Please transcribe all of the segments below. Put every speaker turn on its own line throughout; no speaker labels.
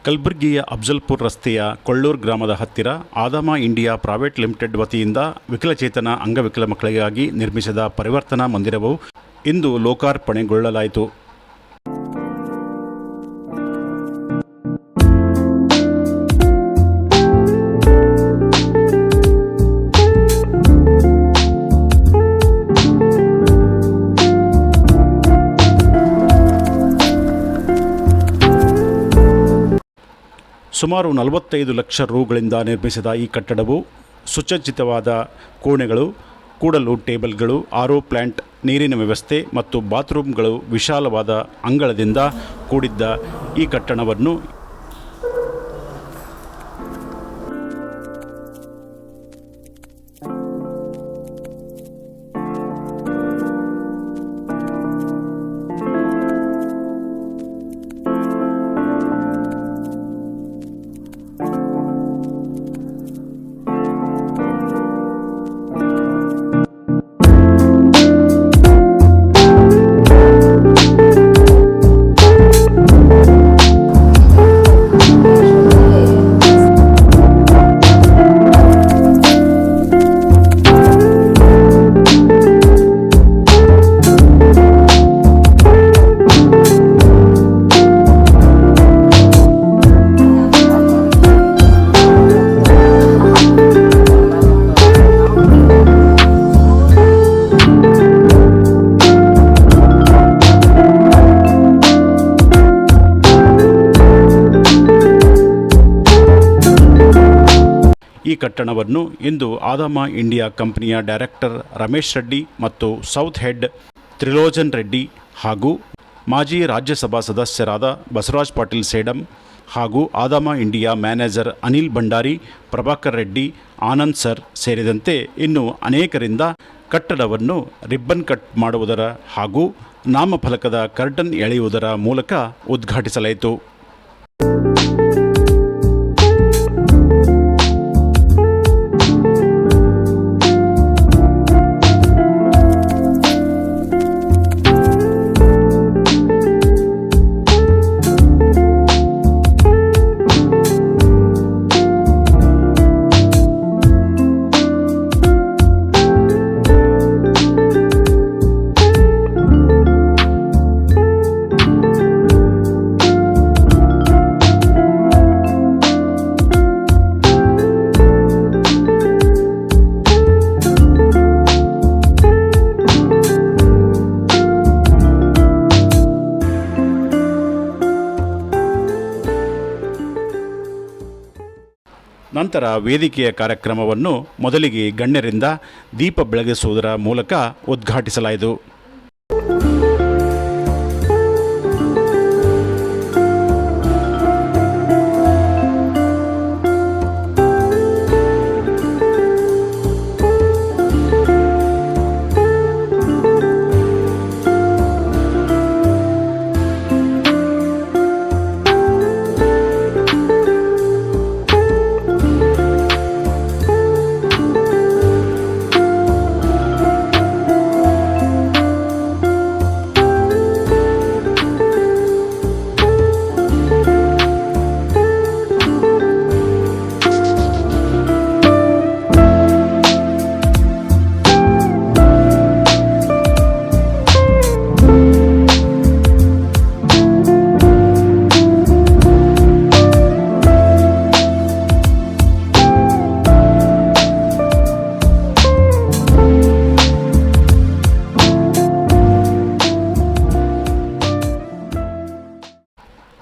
ಕಲಬುರಗಿಯ ಅಫ್ಜಲ್ಪುರ್ ರಸ್ತೆಯ ಕೊಳ್ಳೂರು ಗ್ರಾಮದ ಹತ್ತಿರ ಆದಾಮ ಇಂಡಿಯಾ ಪ್ರೈವೇಟ್ ಲಿಮಿಟೆಡ್ ವತಿಯಿಂದ ವಿಕಲಚೇತನ ಅಂಗವಿಕಲ ಮಕ್ಕಳಿಗಾಗಿ ನಿರ್ಮಿಸಿದ ಪರಿವರ್ತನಾ ಮಂದಿರವು ಇಂದು ಲೋಕಾರ್ಪಣೆಗೊಳ್ಳಲಾಯಿತು. ಸುಮಾರು 45 ಲಕ್ಷ ರುಗಳಿಂದ ನಿರ್ಮಿಸಿದ ಈ ಕಟ್ಟಡವು ಸುಸಜ್ಜಿತವಾದ ಕೋಣೆಗಳು, ಕೂಡಲು ಟೇಬಲ್ಗಳು, ಆರ್ಒ ಪ್ಲಾಂಟ್, ನೀರಿನ ವ್ಯವಸ್ಥೆ ಮತ್ತು ಬಾತ್ರೂಮ್ಗಳು ವಿಶಾಲವಾದ ಅಂಗಳದಿಂದ ಕೂಡಿದ್ದ ಈ ಕಟ್ಟಡವನ್ನು ಈ ಕಟ್ಟಡವನ್ನು ಇಂದು ಆದಾಮ ಇಂಡಿಯಾ ಕಂಪನಿಯ ಡೈರೆಕ್ಟರ್ ರಮೇಶ್ ರೆಡ್ಡಿ ಮತ್ತು ಸೌತ್ ಹೆಡ್ ತ್ರಿಲೋಚನ್ ರೆಡ್ಡಿ ಹಾಗೂ ಮಾಜಿ ರಾಜ್ಯಸಭಾ ಸದಸ್ಯರಾದ ಬಸವರಾಜ್ ಪಾಟೀಲ್ ಸೇಡಂ ಹಾಗೂ Adama India manager Anil Bhandari, Prabhakar Reddy, Anand sir ಸೇರಿದಂತೆ ಇನ್ನೂ ಅನೇಕರಿಂದ ಕಟ್ಟಡವನ್ನು ರಿಬ್ಬನ್ ಕಟ್ ಮಾಡುವುದರ ಹಾಗೂ ನಾಮಫಲಕದ ಕರ್ಟನ್ ಎಳೆಯುವುದರ ಮೂಲಕ ಉದ್ಘಾಟಿಸಲಾಯಿತು. ನಂತರ ವೇದಿಕೆಯ ಕಾರ್ಯಕ್ರಮವನ್ನು ಮೊದಲಿಗೆ ಗಣ್ಯರಿಂದ ದೀಪ ಬೆಳಗಿಸುವುದರ ಮೂಲಕ ಉದ್ಘಾಟಿಸಲಾಯಿತು.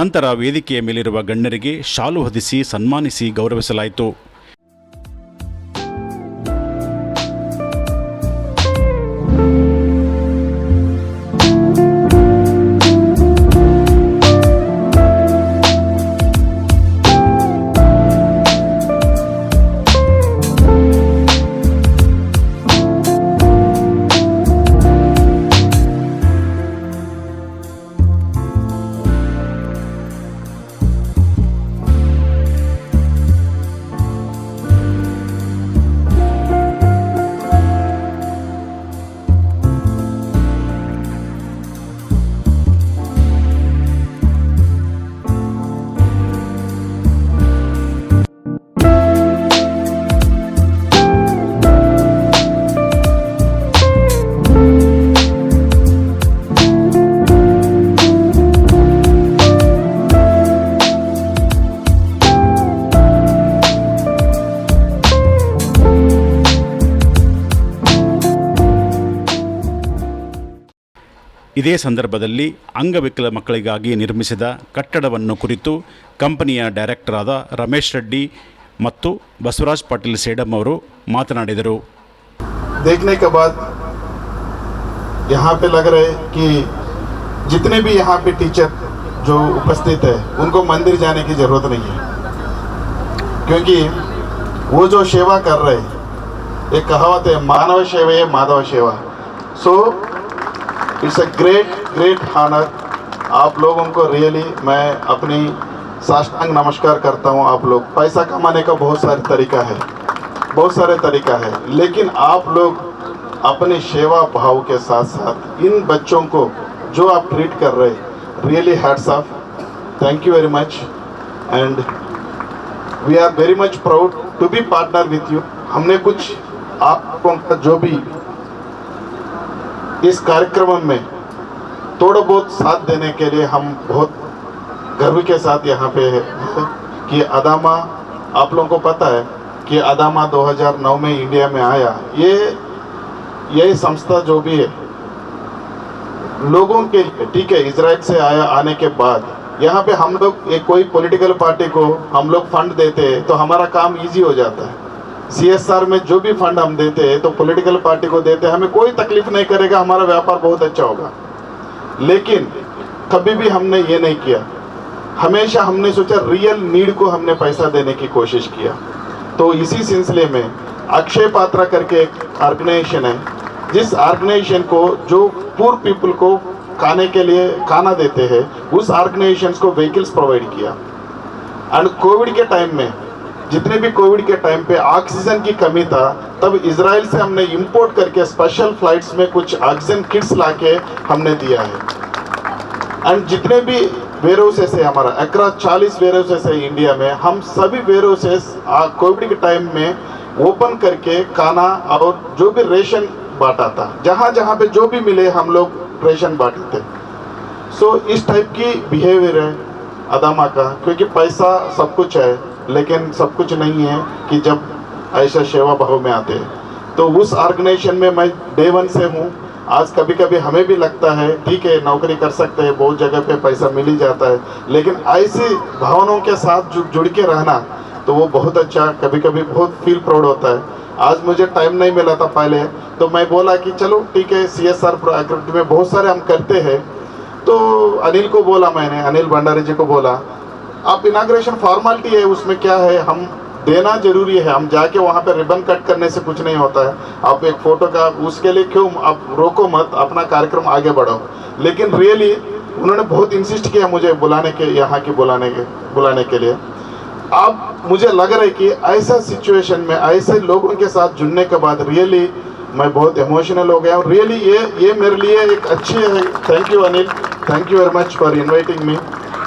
ನಂತರ ವೇದಿಕೆಯ ಮೇಲಿರುವ ಗಣ್ಯರಿಗೆ ಶಾಲು ಹೊದಿಸಿ ಸನ್ಮಾನಿಸಿ ಗೌರವಿಸಲಾಯಿತು. ಇದೇ ಸಂದರ್ಭದಲ್ಲಿ ಅಂಗವಿಕಲ ಮಕ್ಕಳಿಗಾಗಿ ನಿರ್ಮಿಸಿದ ಕಟ್ಟಡವನ್ನು ಕುರಿತು ಕಂಪನಿಯ ಡೈರೆಕ್ಟರ್ ಆದ ರಮೇಶ್ ರೆಡ್ಡಿ ಮತ್ತು ಬಸವರಾಜ್ ಪಾಟೀಲ್ ಸೇಡಂ ಅವರು ಮಾತನಾಡಿದರು.
देखने के बाद यहाँ पे लग रहा है कि जितने भी यहाँ पे टीचर जो उपस्थित है उनको मंदिर जाने की ज़रूरत नहीं है, क्योंकि वो जो सेवा कर रहे हैं, एक कहावत है मानव सेवा है माधव सेवा. So it's a great honour. आप लोगों को रियली मैं अपनी साष्टांग नमस्कार करता हूँ. आप लोग पैसा कमाने का बहुत सारे तरीका है, लेकिन आप लोग अपने सेवा भाव के साथ साथ इन बच्चों को जो आप ट्रीट कर रहे, really hats off. Thank you very much and we are very much proud to be partner with you. हमने कुछ आपको जो भी इस कार्यक्रम में थोड़ा बहुत साथ देने के लिए हम बहुत गर्व के साथ यहाँ पे है कि अदामा, आप लोगों को पता है कि अदामा 2009 में इंडिया में आया. ये संस्था जो भी है लोगों के लिए, ठीक है, इजराइल से आने के बाद यहाँ पे हम लोग एक कोई पॉलिटिकल पार्टी को हम लोग फंड देते हैं तो हमारा काम इजी हो जाता है. CSR में जो भी फंड हम देते हैं तो पॉलिटिकल पार्टी को देते हैं, हमें कोई तकलीफ नहीं करेगा, हमारा व्यापार बहुत अच्छा होगा. लेकिन कभी भी हमने ये नहीं किया. हमेशा हमने सोचा रियल नीड को हमने पैसा देने की कोशिश किया. तो इसी सिलसिले में अक्षय पात्रा करके एक ऑर्गेनाइजेशन है, जिस ऑर्गेनाइजेशन को जो पुअर पीपल को खाने के लिए खाना देते हैं, उस ऑर्गेनाइजेशन को व्हीकल्स प्रोवाइड किया. एंड कोविड के टाइम में, जितने भी कोविड के टाइम पे ऑक्सीजन की कमी था, तब इजराइल से हमने इंपोर्ट करके स्पेशल फ्लाइट्स में कुछ ऑक्सीजन किट्स लाके हमने दिया है. एंड जितने भी वेयरहाउसेस है हमारा अक्रॉस 40 वेयरहाउसेस है इंडिया में, हम सभी वेयरहाउसेस कोविड के टाइम में ओपन करके खाना और जो भी रेशन बांटा था. जहाँ जहाँ पे जो भी मिले हम लोग रेशन बांटे थे. सो इस टाइप की बिहेवियर है अदामा का, क्योंकि पैसा सब कुछ है लेकिन सब कुछ नहीं है कि जब ऐसा सेवा भाव में आते हैं. तो उस ऑर्गेनाइजेशन में मैं डे 1 से हूँ. आज कभी कभी हमें भी लगता है ठीक है नौकरी कर सकते हैं, बहुत जगह पे पैसा मिल ही जाता है, लेकिन ऐसी भावनाओं के साथ जुड़ के रहना तो वो बहुत अच्छा, कभी कभी बहुत फील प्राउड होता है. आज मुझे टाइम नहीं मिला था पहले, तो मैं बोला कि चलो ठीक है CSR एक्टिविटी में बहुत सारे हम करते हैं. तो अनिल को बोला, मैंने अनिल भंडारी जी को बोला, आप इनाग्रेशन फॉर्मेलिटी है, उसमें क्या है, हम देना जरूरी है. हम जाके वहाँ पे रिबन कट करने से कुछ नहीं होता है. आप एक फ़ोटो का उसके लिए क्यों आप रोको मत, अपना कार्यक्रम आगे बढ़ाओ. लेकिन रियली उन्होंने बहुत इंसिस्ट किया मुझे बुलाने के लिए. अब मुझे लग रहा है कि ऐसा सिचुएशन में ऐसे लोगों के साथ जुड़ने के बाद रियली मैं बहुत इमोशनल हो गया हूँ. रियली ये मेरे लिए एक अच्छी है. Thank you Anil, thank you very much for inviting me.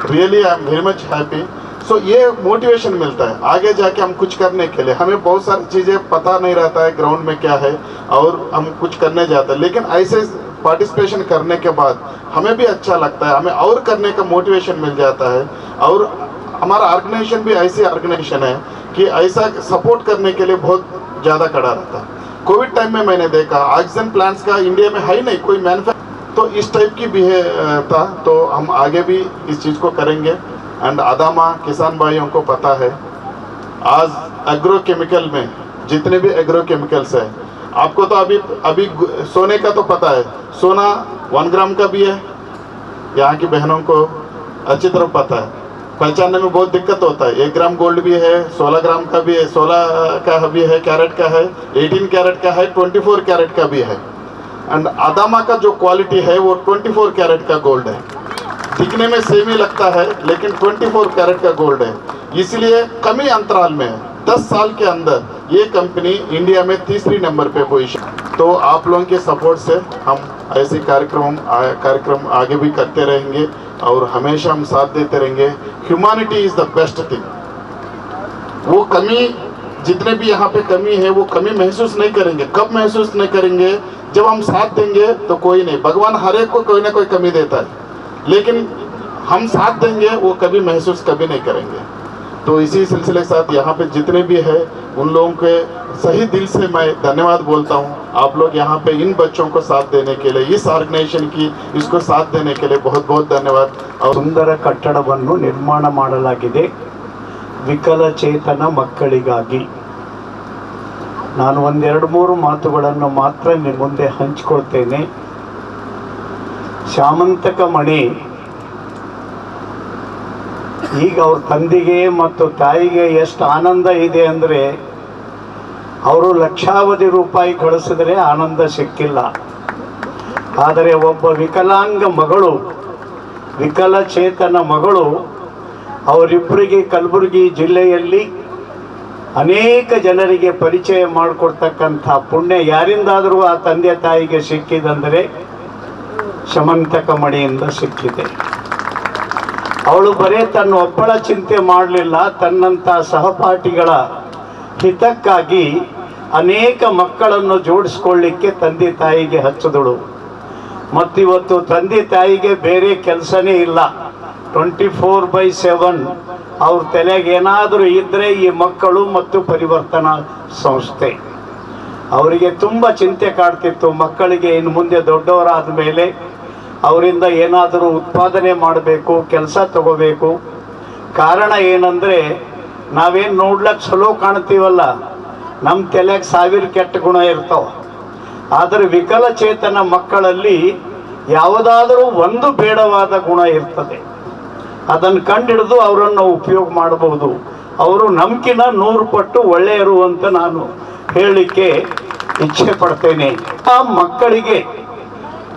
Really I am very much happy. So ये मोटिवेशन मिलता है आगे जाके हम कुछ करने के लिए. हमें बहुत सारी चीज़ें पता नहीं रहता है ग्राउंड में क्या है और हम कुछ करने जाते हैं, लेकिन ऐसे पार्टिसिपेशन करने के बाद हमें भी अच्छा लगता है, हमें और करने का मोटिवेशन मिल जाता है. और हमारा ऑर्गेनाइजेशन भी ऐसी ऑर्गेनाइजेशन है कि ऐसा सपोर्ट करने के लिए बहुत ज़्यादा खड़ा रहता है. कोविड टाइम में मैंने देखा ऑक्सीजन प्लांट्स का इंडिया में है ही नहीं कोई मैन्युफैक्चर, तो इस टाइप की भी था. तो हम आगे भी इस चीज़ को करेंगे. एंड अदामा किसान भाइयों को पता है आज एग्रो केमिकल में जितने भी एग्रो केमिकल्स है, आपको तो अभी सोने का तो पता है, सोना 1 ग्राम का भी है, यहाँ की बहनों को अच्छी तरह पता है. पहचानने में बहुत दिक्कत होता है. 1 ग्राम गोल्ड भी है, 16 ग्राम का भी है, 16 का भी है, कैरेट का है, 18 कैरेट का है, 24 कैरेट का भी है. एंड अदामा का जो क्वालिटी है वो 24 कैरेट का गोल्ड है. दिखने में सेम ही लगता है लेकिन 24 कैरेट का गोल्ड है. इसलिए कमी अंतराल में 10 साल के अंदर ये कंपनी इंडिया में 3री नंबर पे पोजीशन. तो आप लोगों के सपोर्ट से हम ऐसे कार्यक्रम आगे भी करते रहेंगे और हमेशा हम साथ देते रहेंगे. Humanity is the best thing. वो कमी जितने भी यहाँ पे कमी है वो कमी महसूस नहीं करेंगे. कब महसूस नहीं करेंगे? जब हम साथ देंगे तो कोई नहीं. भगवान हर एक को कोई ना कोई कमी देता है, लेकिन हम साथ देंगे वो कभी महसूस कभी नहीं करेंगे. तो इसी सिलसिले के साथ यहाँ पे जितने भी है उन लोगों के सही दिल से मैं धन्यवाद बोलता हूँ। आप लोग यहाँ पे इन बच्चों को साथ देने के लिए, इस ऑर्गेनाइजेशन की इसको साथ देने के लिए बहुत बहुत धन्यवाद। और
ಸುಂದರ ಕಟ್ಟಡವನ್ನು ನಿರ್ಮಾಣ ಮಾಡಲಾಗಿದೆ ವಿಕಲಚೇತನ ಮಕ್ಕಳಿಗಾಗಿ. ನಾನು ಒಂದೆರಡು ಮೂರು ಮಾತುಗಳನ್ನು ಮಾತ್ರ ನಿಮ್ಮ ಮುಂದೆ ಹಂಚಿಕೊಳ್ತೇನೆ. ಶ್ಯಾಮಂತಕ ಮಣಿ ಈಗ ಅವ್ರ ತಂದೆಗೆ ಮತ್ತು ತಾಯಿಗೆ ಎಷ್ಟು ಆನಂದ ಇದೆ ಅಂದರೆ, ಅವರು ಲಕ್ಷಾವಧಿ ರೂಪಾಯಿ ಕಳಿಸಿದ್ರೆ ಆನಂದ ಸಿಕ್ಕಿಲ್ಲ. ಆದರೆ ಒಬ್ಬ ವಿಕಲಾಂಗ ಮಗಳು, ವಿಕಲಚೇತನ ಮಗಳು, ಅವರಿಬ್ಬರಿಗೆ ಕಲಬುರಗಿ ಜಿಲ್ಲೆಯಲ್ಲಿ ಅನೇಕ ಜನರಿಗೆ ಪರಿಚಯ ಮಾಡಿಕೊಡ್ತಕ್ಕಂಥ ಪುಣ್ಯ ಯಾರಿಂದಾದರೂ ಆ ತಂದೆ ತಾಯಿಗೆ ಸಿಕ್ಕಿದಂದರೆ ಶಮಂತಕ ಮಣಿಯಿಂದ ಸಿಕ್ಕಿದೆ. ಅವಳು ಬರೇ ತನ್ನ ಒಬ್ಬಳ ಚಿಂತೆ ಮಾಡಲಿಲ್ಲ, ತನ್ನಂಥ ಸಹಪಾಠಿಗಳ ಹಿತಕ್ಕಾಗಿ ಅನೇಕ ಮಕ್ಕಳನ್ನು ಜೋಡಿಸ್ಕೊಳ್ಳಿಕ್ಕೆ ತಂದೆ ತಾಯಿಗೆ ಹಚ್ಚಿದಳು. ಮತ್ತಿವತ್ತು ತಂದೆ ತಾಯಿಗೆ ಬೇರೆ ಕೆಲಸನೇ ಇಲ್ಲ. 24/7 ಅವ್ರ ತಲೆಗೆ ಏನಾದರೂ ಇದ್ದರೆ ಈ ಮಕ್ಕಳು ಮತ್ತು ಪರಿವರ್ತನಾ ಸಂಸ್ಥೆ. ಅವರಿಗೆ ತುಂಬ ಚಿಂತೆ ಕಾಡ್ತಿತ್ತು, ಮಕ್ಕಳಿಗೆ ಇನ್ನು ಮುಂದೆ ದೊಡ್ಡವರಾದ ಮೇಲೆ ಅವರಿಂದ ಏನಾದರೂ ಉತ್ಪಾದನೆ ಮಾಡಬೇಕು, ಕೆಲಸ ತಗೋಬೇಕು. ಕಾರಣ ಏನಂದರೆ, ನಾವೇನು ನೋಡ್ಲಿಕ್ಕೆ ಚಲೋ ಕಾಣ್ತೀವಲ್ಲ, ನಮ್ಮ ತಲೆಗೆ 1000 ಕೆಟ್ಟ ಗುಣ ಇರ್ತಾವೆ. ಆದರೆ ವಿಕಲಚೇತನ ಮಕ್ಕಳಲ್ಲಿ ಯಾವುದಾದರೂ ಒಂದು ಬೇಡವಾದ ಗುಣ ಇರ್ತದೆ. ಅದನ್ನು ಕಂಡಿಡಿದು ಅವರನ್ನು ಉಪಯೋಗ ಮಾಡಬಹುದು. ಅವರು ನಮ್ಕಿನ 100 ಪಟ್ಟು ಒಳ್ಳೆಯರು ಅಂತ ನಾನು ಹೇಳಲಿಕ್ಕೆ ಇಚ್ಛೆ ಪಡ್ತೇನೆ. ಆ ಮಕ್ಕಳಿಗೆ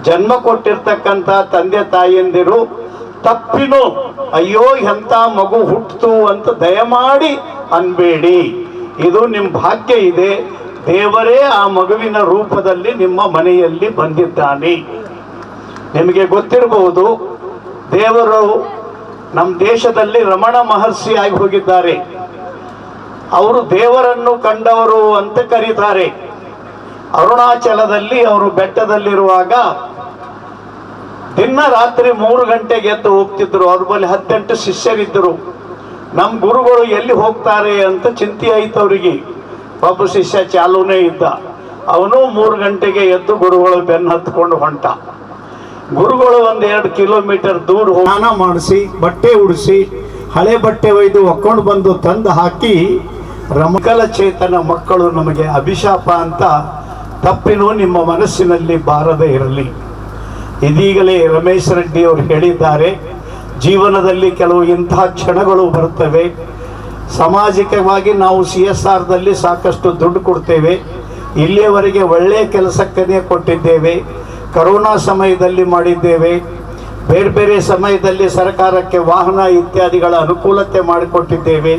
ಜನ್ಮ ಕೊಟ್ಟಿರ್ತಕ್ಕಂಥ ತಂದೆ ತಾಯಿಯಂದಿರು ತಪ್ಪಿನೂ ಅಯ್ಯೋ ಎಂಥ ಮಗು ಹುಟ್ಟಿತು ಅಂತ ದಯಮಾಡಿ ಅನ್ಬೇಡಿ. ಇದು ನಿಮ್ಮ ಭಾಗ್ಯ ಇದೆ. ದೇವರೇ ಆ ಮಗುವಿನ ರೂಪದಲ್ಲಿ ನಿಮ್ಮ ಮನೆಯಲ್ಲಿ ಬಂದಿದ್ದಾನೆ. ನಿಮಗೆ ಗೊತ್ತಿರಬಹುದು, ದೇವರು ನಮ್ಮ ದೇಶದಲ್ಲಿ ರಮಣ ಮಹರ್ಷಿ ಆಗಿ ಹೋಗಿದ್ದಾರೆ. ಅವರು ದೇವರನ್ನು ಕಂಡವರು ಅಂತ ಕರೀತಾರೆ. ಅರುಣಾಚಲದಲ್ಲಿ ಅವರು ಬೆಟ್ಟದಲ್ಲಿರುವಾಗ ದಿನ ರಾತ್ರಿ 3 ಗಂಟೆಗೆ ಎದ್ದು ಹೋಗ್ತಿದ್ರು. ಅವ್ರ ಬಳಿ 18 ಶಿಷ್ಯರಿದ್ದರು. ನಮ್ಮ ಗುರುಗಳು ಎಲ್ಲಿ ಹೋಗ್ತಾರೆ ಅಂತ ಚಿಂತೆ ಆಯ್ತು ಅವರಿಗೆ. ಒಬ್ಬ ಶಿಷ್ಯ ಚಾಲೂನೇ ಇದ್ದ. ಅವನು 3 ಗಂಟೆಗೆ ಎದ್ದು ಗುರುಗಳು ಬೆನ್ನು ಹತ್ಕೊಂಡು ಹೊಂಟ. ಗುರುಗಳು 1-2 ಕಿಲೋಮೀಟರ್ ದೂರ ಸ್ನಾನ ಮಾಡಿಸಿ, ಬಟ್ಟೆ ಉಡಿಸಿ, ಹಳೆ ಬಟ್ಟೆ ಒಯ್ದು ಒಕ್ಕೊಂಡು ಬಂದು ತಂದು ಹಾಕಿ, ವಿಕಲಚೇತನ ಮಕ್ಕಳು ನಮಗೆ ಅಭಿಶಾಪ ಅಂತ ತಪ್ಪಿನೂ ನಿಮ್ಮ ಮನಸ್ಸಿನಲ್ಲಿ ಬಾರದೇ ಇರಲಿ. ಇದೀಗಲೇ ರಮೇಶ್ ರೆಡ್ಡಿ ಅವರು ಹೇಳಿದ್ದಾರೆ, ಜೀವನದಲ್ಲಿ ಕೆಲವು ಇಂತಹ ಕ್ಷಣಗಳು ಬರುತ್ತವೆ. ಸಾಮಾಜಿಕವಾಗಿ ನಾವು CSRದಲ್ಲಿ ಸಾಕಷ್ಟು ದುಡ್ಡು ಕೊಡ್ತೇವೆ. ಇಲ್ಲಿಯವರೆಗೆ ಒಳ್ಳೆಯ ಕೆಲಸಕ್ಕೇ ಕೊಟ್ಟಿದ್ದೇವೆ. ಕರೋನಾ ಸಮಯದಲ್ಲಿ ಮಾಡಿದ್ದೇವೆ. ಬೇರೆ ಬೇರೆ ಸಮಯದಲ್ಲಿ ಸರ್ಕಾರಕ್ಕೆ ವಾಹನ ಇತ್ಯಾದಿಗಳ ಅನುಕೂಲತೆ ಮಾಡಿಕೊಟ್ಟಿದ್ದೇವೆ.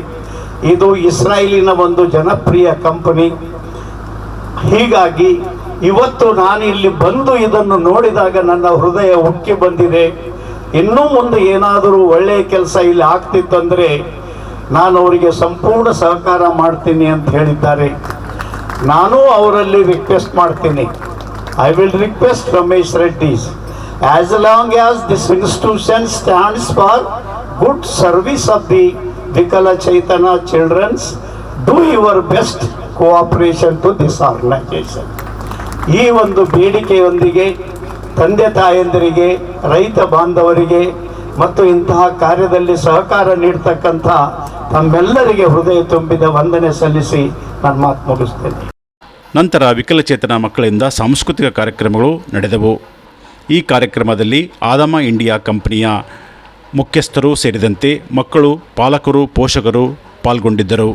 ಇದು ಇಸ್ರಾಯೇಲಿನ ಒಂದು ಜನಪ್ರಿಯ ಕಂಪನಿ. ಹೀಗಾಗಿ ಇವತ್ತು ನಾನು ಇಲ್ಲಿ ಬಂದು ಇದನ್ನು ನೋಡಿದಾಗ ನನ್ನ ಹೃದಯ ಉಕ್ಕಿ ಬಂದಿದೆ. ಇನ್ನೂ ಮುಂದೆ ಏನಾದರೂ ಒಳ್ಳೆಯ ಕೆಲಸ ಇಲ್ಲಿ ಆಗ್ತಿತ್ತಂದರೆ ನಾನು ಅವರಿಗೆ ಸಂಪೂರ್ಣ ಸಹಕಾರ ಮಾಡ್ತೀನಿ ಅಂತ ಹೇಳಿದ್ದಾರೆ. ನಾನು ಅವರಲ್ಲಿ ರಿಕ್ವೆಸ್ಟ್ ಮಾಡ್ತೀನಿ, I will request Ramesh Reddy, as long as this institution stands for good service of the Vikala Chaitanya children's, do your best cooperation to this organization. ಈ ಒಂದು ಬೇಡಿಕೆಯೊಂದಿಗೆ ತಂದೆ ತಾಯಂದಿರಿಗೆ, ರೈತ ಬಾಂಧವರಿಗೆ ಮತ್ತು ಇಂತಹ ಕಾರ್ಯದಲ್ಲಿ ಸಹಕಾರ ನೀಡತಕ್ಕಂಥ ತಮ್ಮೆಲ್ಲರಿಗೆ ಹೃದಯ ತುಂಬಿದ ವಂದನೆ ಸಲ್ಲಿಸಿ ನನ್ನ ಮಾತು ಮುಗಿಸ್ತೇನೆ.
ನಂತರ ವಿಕಲಚೇತನ ಮಕ್ಕಳಿಂದ ಸಾಂಸ್ಕೃತಿಕ ಕಾರ್ಯಕ್ರಮಗಳು ನಡೆದವು. ಈ ಕಾರ್ಯಕ್ರಮದಲ್ಲಿ ಆದಾಮ ಇಂಡಿಯಾ ಕಂಪನಿಯ ಮುಖ್ಯಸ್ಥರು ಸೇರಿದಂತೆ ಮಕ್ಕಳು, ಪಾಲಕರು, ಪೋಷಕರು ಪಾಲ್ಗೊಂಡಿದ್ದರು.